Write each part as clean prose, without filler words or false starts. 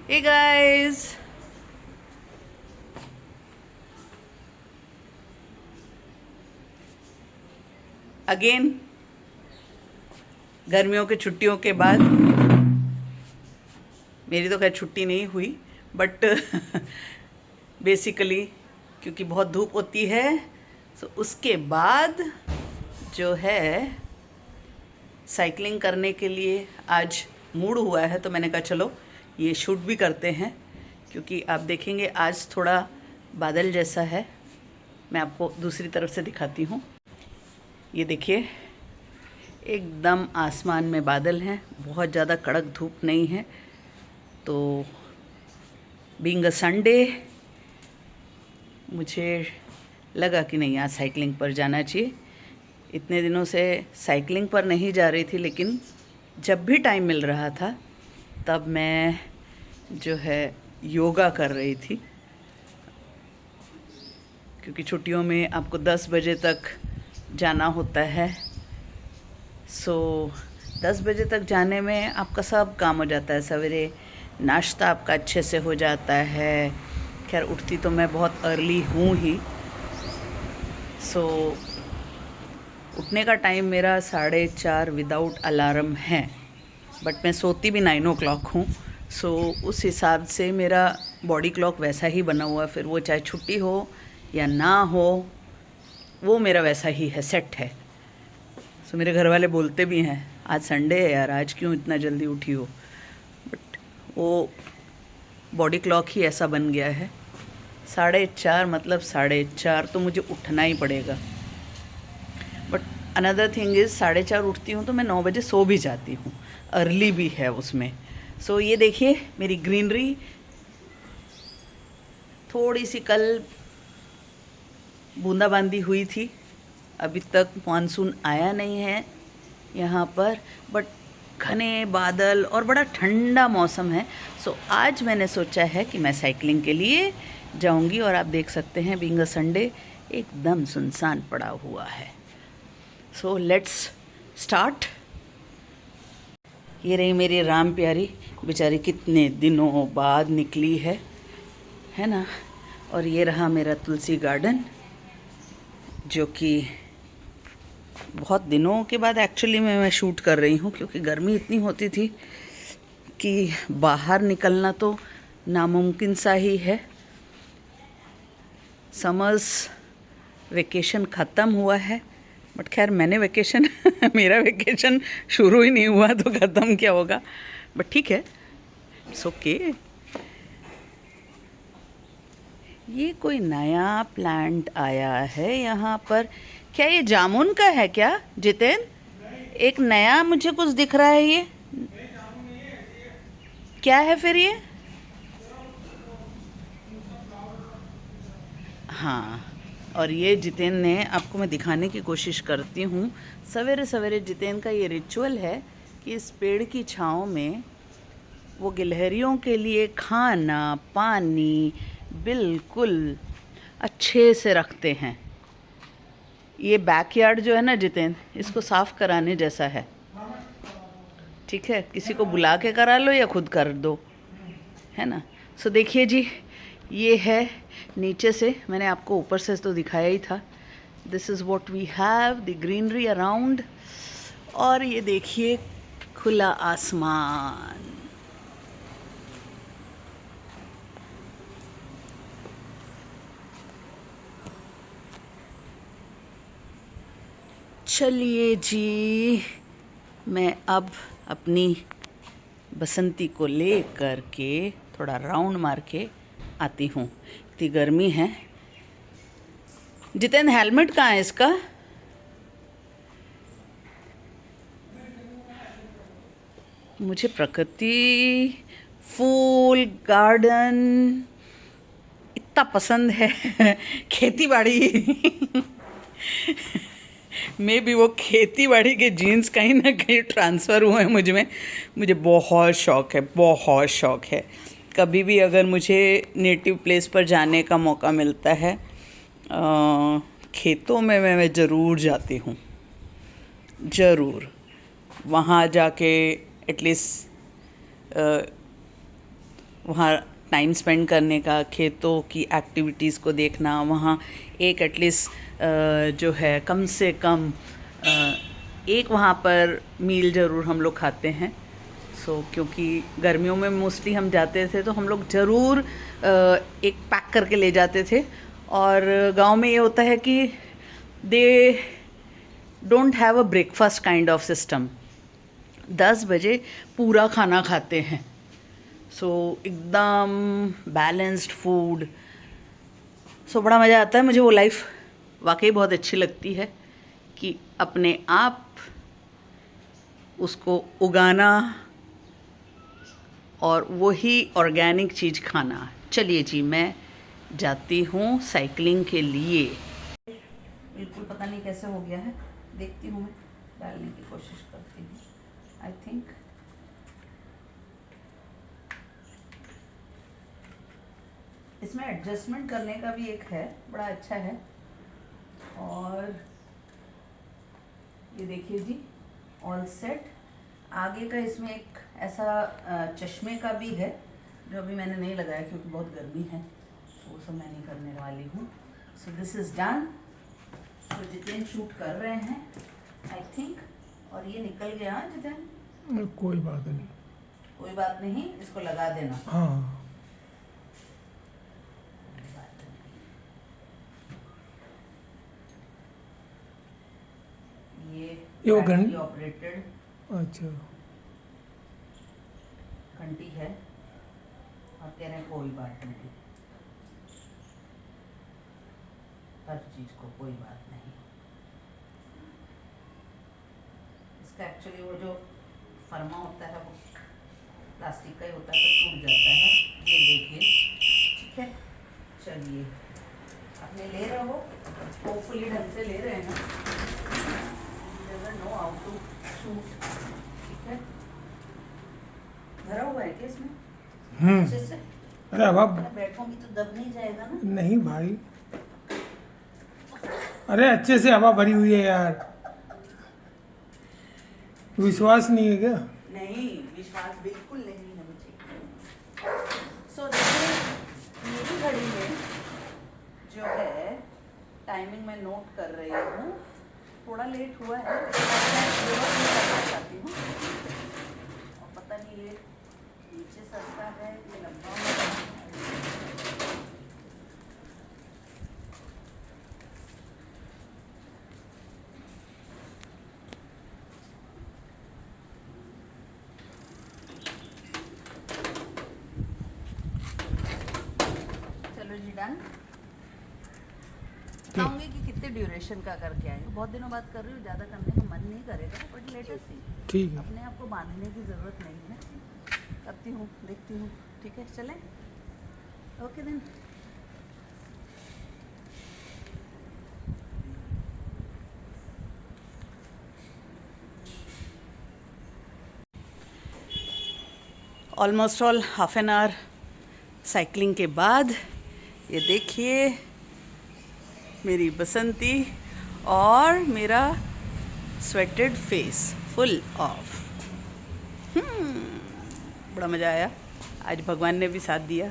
Hey guys, again गर्मियों की छुट्टियों के बाद मेरी तो खैर छुट्टी नहीं हुई बट बेसिकली क्योंकि बहुत धूप होती है तो उसके बाद जो है साइकिलिंग करने के लिए आज मूड हुआ है तो मैंने कहा चलो ये शूट भी करते हैं क्योंकि आप देखेंगे आज थोड़ा बादल जैसा है। मैं आपको दूसरी तरफ से दिखाती हूँ। ये देखिए एकदम आसमान में बादल हैं, बहुत ज़्यादा कड़क धूप नहीं है। तो बीइंग अ संडे मुझे लगा कि नहीं आज साइकिलिंग पर जाना चाहिए। इतने दिनों से साइकिलिंग पर नहीं जा रही थी लेकिन जब भी टाइम मिल रहा था तब मैं जो है योगा कर रही थी क्योंकि छुट्टियों में आपको 10 बजे तक जाना होता है। सो 10 बजे तक जाने में आपका सब काम हो जाता है। सवेरे नाश्ता आपका अच्छे से हो जाता है। खैर उठती तो मैं बहुत अर्ली हूँ ही। सो उठने का टाइम मेरा 4:30 विदाउट अलार्म है बट मैं सोती भी 9 o'clock हूँ। सो उस हिसाब से मेरा बॉडी क्लॉक वैसा ही बना हुआ है। फिर वो चाहे छुट्टी हो या ना हो वो मेरा वैसा ही है, सेट है। सो मेरे घर वाले बोलते भी हैं आज संडे है यार, आज क्यों इतना जल्दी उठी हो। बट वो बॉडी क्लॉक ही ऐसा बन गया है। 4:30 मतलब 4:30 तो मुझे उठना ही पड़ेगा। बट अनदर थिंग इज़ 4:30 उठती हूँ तो मैं 9 बजे सो भी जाती हूँ, अर्ली भी है उसमें। सो ये देखिए मेरी ग्रीनरी थोड़ी सी कल बूंदाबांदी हुई थी। अभी तक मानसून आया नहीं है यहाँ पर बट घने बादल और बड़ा ठंडा मौसम है। सो आज मैंने सोचा है कि मैं साइकिलिंग के लिए जाऊंगी और आप देख सकते हैं बीइंग अ संडे एकदम सुनसान पड़ा हुआ है। So let's start. ये रही मेरी राम प्यारी, बेचारी कितने दिनों बाद निकली है ना। और ये रहा मेरा तुलसी गार्डन जो कि बहुत दिनों के बाद एक्चुअली मैं शूट कर रही हूँ क्योंकि गर्मी इतनी होती थी कि बाहर निकलना तो नामुमकिन सा ही है। समर्स वेकेशन ख़त्म हुआ है बट खैर मैंने वेकेशन मेरा वेकेशन शुरू ही नहीं हुआ तो ख़त्म क्या होगा। बट ठीक है, इट्स ओके। ये कोई नया प्लांट आया है यहाँ पर। क्या ये जामुन का है क्या जितेन? एक नया मुझे कुछ दिख रहा है। ये क्या है फिर ये? हाँ, और ये जितेन ने आपको मैं दिखाने की कोशिश करती हूँ। सवेरे सवेरे जितेन का ये रिचुअल है कि इस पेड़ की छाँव में वो गिलहरियों के लिए खाना पानी बिल्कुल अच्छे से रखते हैं। ये बैकयार्ड जो है ना जितेन, इसको साफ़ कराने जैसा है। ठीक है, किसी को बुला के करा लो या खुद कर दो, है ना। सो देखिए जी, ये है नीचे से, मैंने आपको ऊपर से तो दिखाया ही था। This is what we have, the greenery around. और ये देखिए खुला आसमान। चलिए जी, मैं अब अपनी बसंती को ले कर के थोड़ा राउंड मार के आती हूँ। इतनी गर्मी है। जितेंद्र हेलमेट कहाँ है इसका? मुझे प्रकृति, फूल, गार्डन इतना पसंद है खेती बाड़ी में भी वो खेती बाड़ी के जीन्स कहीं ना कहीं ट्रांसफ़र हुए हैं मुझ में। मुझे बहुत शौक़ है, बहुत शौक़ है। कभी भी अगर मुझे नेटिव प्लेस पर जाने का मौका मिलता है खेतों में मैं ज़रूर जाती हूँ, ज़रूर। वहाँ जाके एटलीस्ट वहाँ टाइम स्पेंड करने का, खेतों की एक्टिविटीज़ को देखना, वहाँ एक एटलीस्ट जो है कम से कम एक वहाँ पर मील ज़रूर हम लोग खाते हैं। क्योंकि गर्मियों में मोस्टली हम जाते थे तो हम लोग ज़रूर एक पैक करके ले जाते थे। और गांव में ये होता है कि they don't have a breakfast kind of system. 10 बजे पूरा खाना खाते हैं। एकदम बैलेंस्ड फूड। बड़ा मज़ा आता है। मुझे वो लाइफ वाकई बहुत अच्छी लगती है कि अपने आप उसको उगाना और वही ऑर्गेनिक चीज़ खाना। चलिए जी, मैं जाती हूँ साइकिलिंग के लिए। बिल्कुल पता नहीं कैसे हो गया है, देखती हूँ, मैं डालने की कोशिश करती हूँ। आई थिंक इसमें एडजस्टमेंट करने का भी एक है, बड़ा अच्छा है। और ये देखिए जी, ऑल सेट। आगे का इसमें एक ऐसा चश्मे का भी है जो अभी मैंने नहीं लगाया क्योंकि बहुत गर्मी है, तो वो सब मैं नहीं करने वाली हूँ। So this is done. Jiten shoot कर रहे हैं आई थिंक, और ये निकल गया। जितेन कोई बात नहीं, कोई बात नहीं, इसको लगा देना। हाँ ये वो घंटी ऑपरेटेड अच्छा घंटी है और कह रहे हैं कोई बात नहीं, हर चीज को कोई बात नहीं। इसका एक्चुअली वो जो फर्मा होता है वो प्लास्टिक का ही होता है, तो टूट जाता है। ये देखिए, ठीक है। चलिए, अपने ले रहे हो, होपफुली ढंग से ले रहे हैं ना, नो हाउ टू शूट। ठीक है, भरा हुआ है क्या इसमें अच्छे से? अरे हवा बैठूंगी तो दब नहीं जाएगा ना? नहीं भाई, अरे अच्छे से हवा भरी हुई है यार, विश्वास नहीं है क्या? नहीं, विश्वास बिल्कुल नहीं है मुझे। देखिए, मेरी घड़ी में जो है टाइमिंग मैं नोट कर रही हूँ, थोड़ा लेट हुआ है, करना चाहती हूँ। और पता नहीं ये नीचे सस्ता है कि लंबा है। चलो जी, डन। बताऊंगी कि कितने ड्यूरेशन का करके आएंगे। बहुत दिनों बाद कर रही हूँ, ज़्यादा करने का मन नहीं करेगा, बट लेटेस्ट सी। ठीक है, अपने आप को बांधने की ज़रूरत नहीं है। करती हूँ, देखती हूँ। ठीक है, चलें? Okay then. Almost all half an hour cycling के बाद ये देखिए मेरी बसंती और मेरा स्वेटेड फेस फुल ऑफ। बड़ा मज़ा आया। आज भगवान ने भी साथ दिया।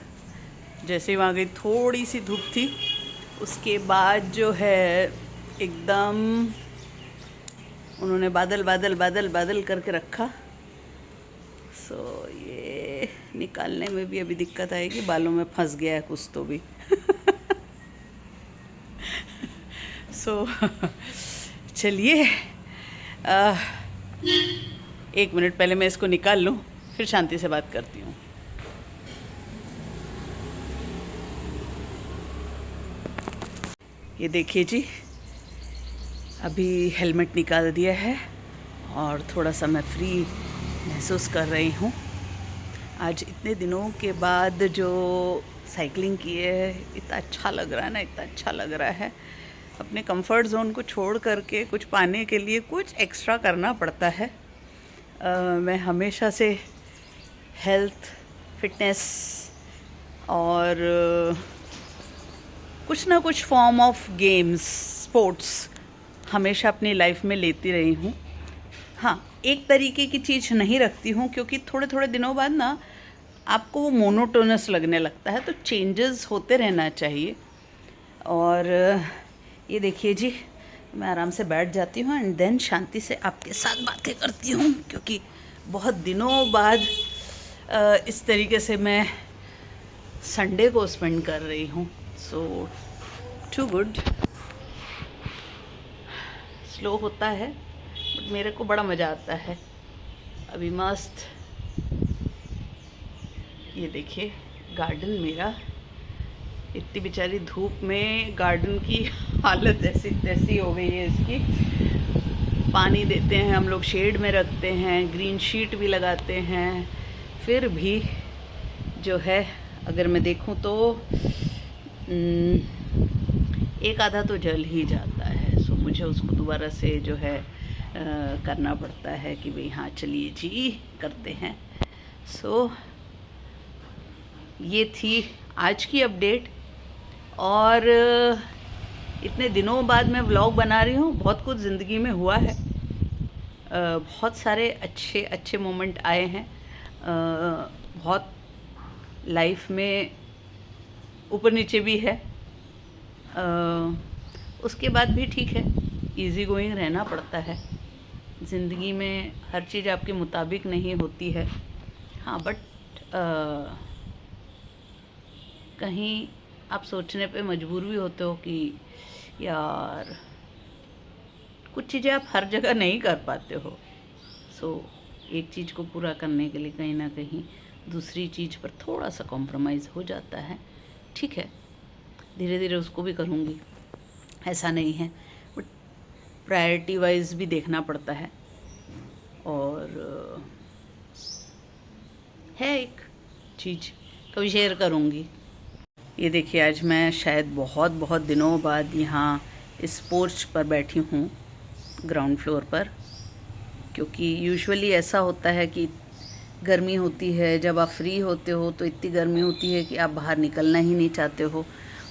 जैसे ही वहाँ गई थोड़ी सी धूप थी, उसके बाद जो है एकदम उन्होंने बादल बादल बादल बादल करके रखा। ये निकालने में भी अभी दिक्कत आएगी, बालों में फंस गया है कुछ तो भी। चलिए, 1 मिनट पहले मैं इसको निकाल लूँ, फिर शांति से बात करती हूँ। ये देखिए जी, अभी हेलमेट निकाल दिया है और थोड़ा सा मैं फ्री महसूस कर रही हूँ। आज इतने दिनों के बाद जो साइकिलिंग की है, इतना अच्छा लग रहा है ना, इतना अच्छा लग रहा है। अपने कंफर्ट जोन को छोड़ करके कुछ पाने के लिए कुछ एक्स्ट्रा करना पड़ता है। मैं हमेशा से हेल्थ, फिटनेस और कुछ ना कुछ फॉर्म ऑफ गेम्स, स्पोर्ट्स हमेशा अपनी लाइफ में लेती रही हूँ। हाँ, एक तरीके की चीज़ नहीं रखती हूँ, क्योंकि थोड़े थोड़े दिनों बाद ना आपको वो मोनोटोनस लगने लगता है, तो चेंजेस होते रहना चाहिए। और ये देखिए जी, मैं आराम से बैठ जाती हूँ एंड देन शांति से आपके साथ बातें करती हूँ, क्योंकि बहुत दिनों बाद इस तरीके से मैं संडे को स्पेंड कर रही हूँ। सो टू गुड। स्लो होता है बट मेरे को बड़ा मज़ा आता है। अभी मस्त ये देखिए गार्डन मेरा, इतनी बेचारी धूप में गार्डन की हालत ऐसी तैसी हो गई है इसकी। पानी देते हैं हम लोग, शेड में रखते हैं, ग्रीन शीट भी लगाते हैं, फिर भी जो है अगर मैं देखूं तो एक आधा तो जल ही जाता है। सो मुझे उसको दोबारा से जो है करना पड़ता है कि भाई हाँ चलिए जी करते हैं। सो ये थी आज की अपडेट। और इतने दिनों बाद मैं व्लॉग बना रही हूँ। बहुत कुछ ज़िंदगी में हुआ है, बहुत सारे अच्छे अच्छे मोमेंट आए हैं, बहुत लाइफ में ऊपर नीचे भी है। उसके बाद भी ठीक है, इजी गोइंग रहना पड़ता है। ज़िंदगी में हर चीज़ आपके मुताबिक नहीं होती है। हाँ बट कहीं आप सोचने पे मजबूर भी होते हो कि यार कुछ चीज़ें आप हर जगह नहीं कर पाते हो। सो एक चीज़ को पूरा करने के लिए कहीं ना कहीं दूसरी चीज़ पर थोड़ा सा कॉम्प्रोमाइज़ हो जाता है। ठीक है, धीरे धीरे उसको भी करूँगी, ऐसा नहीं है, बट प्रायोरिटी वाइज भी देखना पड़ता है। और है एक चीज़ कभी शेयर करूँगी। ये देखिए आज मैं शायद बहुत बहुत दिनों बाद यहाँ इस पोर्च पर बैठी हूँ, ग्राउंड फ्लोर पर, क्योंकि यूजुअली ऐसा होता है कि गर्मी होती है, जब आप फ्री होते हो तो इतनी गर्मी होती है कि आप बाहर निकलना ही नहीं चाहते हो।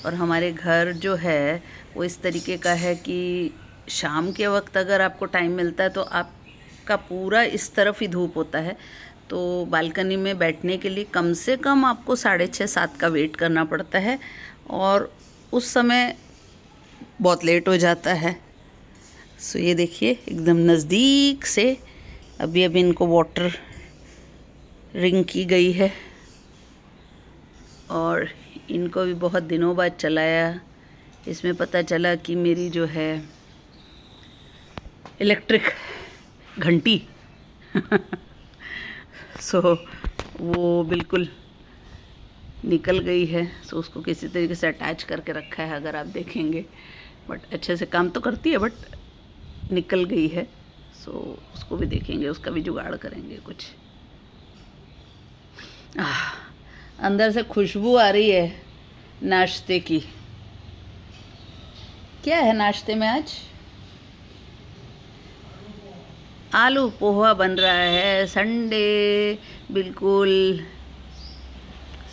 और हमारे घर जो है वो इस तरीके का है कि शाम के वक्त अगर आपको टाइम मिलता है तो आपका पूरा इस तरफ ही धूप होता है, तो बालकनी में बैठने के लिए कम से कम आपको 6:30-7 का वेट करना पड़ता है, और उस समय बहुत लेट हो जाता है। सो ये देखिए एकदम नज़दीक से अभी इनको वाटर रिंग की गई है, और इनको भी बहुत दिनों बाद चलाया। इसमें पता चला कि मेरी जो है इलेक्ट्रिक घंटी सो वो बिल्कुल निकल गई है। सो उसको किसी तरीके से अटैच करके रखा है, अगर आप देखेंगे, बट अच्छे से काम तो करती है, बट निकल गई है। सो उसको भी देखेंगे, उसका भी जुगाड़ करेंगे कुछ। अंदर से खुशबू आ रही है नाश्ते की। क्या है नाश्ते में आज? आलू पोहा बन रहा है। संडे बिल्कुल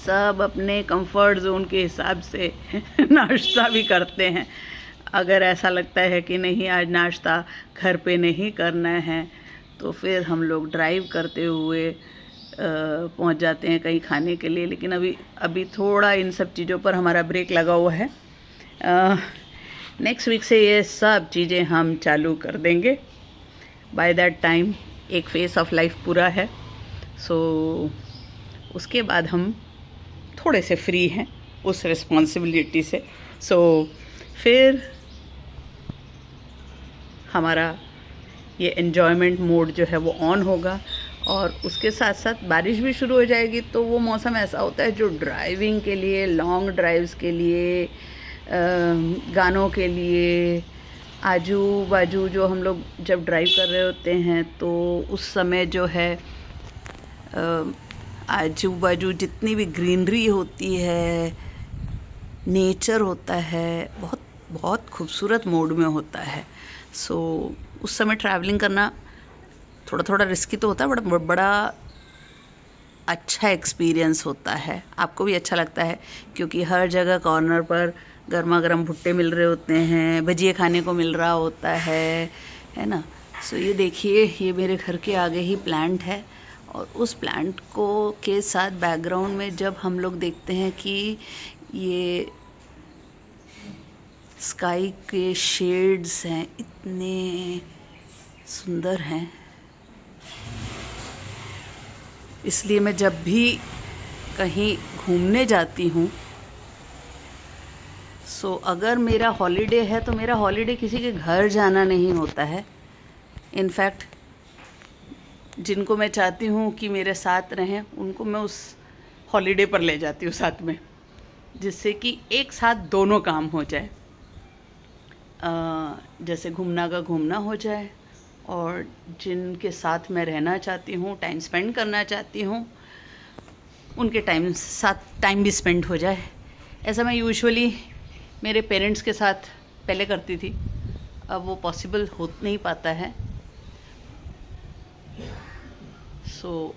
सब अपने कंफर्ट जोन के हिसाब से नाश्ता भी करते हैं। अगर ऐसा लगता है कि नहीं आज नाश्ता घर पे नहीं करना है, तो फिर हम लोग ड्राइव करते हुए पहुंच जाते हैं कहीं खाने के लिए। लेकिन अभी थोड़ा इन सब चीज़ों पर हमारा ब्रेक लगा हुआ है। नेक्स्ट वीक से ये सब चीज़ें हम चालू कर देंगे। बाय दैट टाइम एक फेस ऑफ लाइफ पूरा है। सो उसके बाद हम थोड़े से फ्री हैं उस रिस्पॉन्सिबिलिटी से। सो फिर हमारा ये एन्जॉयमेंट मोड जो है वो ऑन होगा, और उसके साथ साथ बारिश भी शुरू हो जाएगी। तो वो मौसम ऐसा होता है जो ड्राइविंग के लिए, लॉन्ग ड्राइव्स के लिए, गानों के लिए, आजू बाजू जो हम लोग जब ड्राइव कर रहे होते हैं तो उस समय जो है आजू बाजू जितनी भी ग्रीनरी होती है, नेचर होता है, बहुत बहुत खूबसूरत मोड में होता है। सो उस समय ट्रैवलिंग करना थोड़ा थोड़ा रिस्की तो होता है, बट बड़ा अच्छा एक्सपीरियंस होता है। आपको भी अच्छा लगता है, क्योंकि हर जगह कॉर्नर पर गर्मा गर्म भुट्टे मिल रहे होते हैं, भजिए खाने को मिल रहा होता है ना। सो ये देखिए, ये मेरे घर के आगे ही प्लांट है, और उस प्लांट को के साथ बैकग्राउंड में जब हम लोग देखते हैं कि ये स्काई के शेड्स हैं, इतने सुंदर हैं, इसलिए मैं जब भी कहीं घूमने जाती हूँ, सो अगर मेरा हॉलीडे है तो मेरा हॉलीडे किसी के घर जाना नहीं होता है। इनफैक्ट जिनको मैं चाहती हूँ कि मेरे साथ रहें, उनको मैं उस हॉलीडे पर ले जाती हूँ साथ में, जिससे कि एक साथ दोनों काम हो जाए। जैसे घूमना का घूमना हो जाए और जिनके साथ मैं रहना चाहती हूँ, टाइम स्पेंड करना चाहती हूँ, उनके साथ टाइम भी स्पेंड हो जाए। ऐसा मैं यूजुअली मेरे पेरेंट्स के साथ पहले करती थी, अब वो पॉसिबल हो नहीं पाता है। सो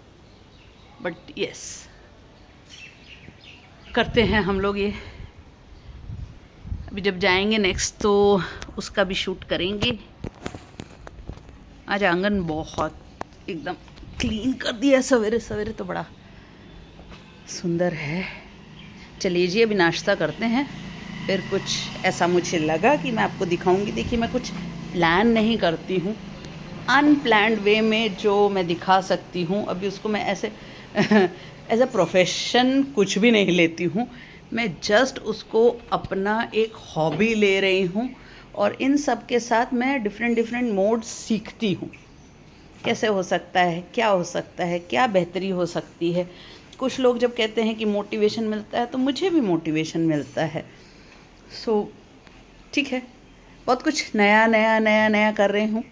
बट यस, करते हैं हम लोग ये। अभी जब जाएंगे नेक्स्ट तो उसका भी शूट करेंगे। आज आंगन बहुत एकदम क्लीन कर दिया सवेरे सवेरे, तो बड़ा सुंदर है। चलिए जी, अभी नाश्ता करते हैं, फिर कुछ ऐसा मुझे लगा कि मैं आपको दिखाऊंगी। देखिए, मैं कुछ प्लान नहीं करती हूँ, अनप्लैंड वे में जो मैं दिखा सकती हूँ, अभी उसको मैं ऐसे एज अ प्रोफेशन कुछ भी नहीं लेती हूँ। मैं जस्ट उसको अपना एक हॉबी ले रही हूँ, और इन सब के साथ मैं डिफरेंट मोड्स सीखती हूँ। कैसे हो सकता है, क्या हो सकता है, क्या बेहतरी हो सकती है। कुछ लोग जब कहते हैं कि मोटिवेशन मिलता है, तो मुझे भी मोटिवेशन मिलता है। सो ठीक है, बहुत कुछ नया कर रही हूँ।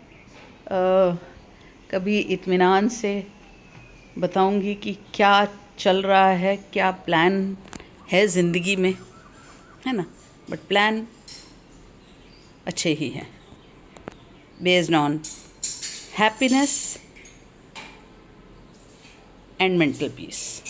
कभी इत्मीनान से बताऊंगी कि क्या चल रहा है, क्या प्लान है ज़िंदगी में, है ना। बट प्लान अच्छे ही हैं, based on happiness and mental peace.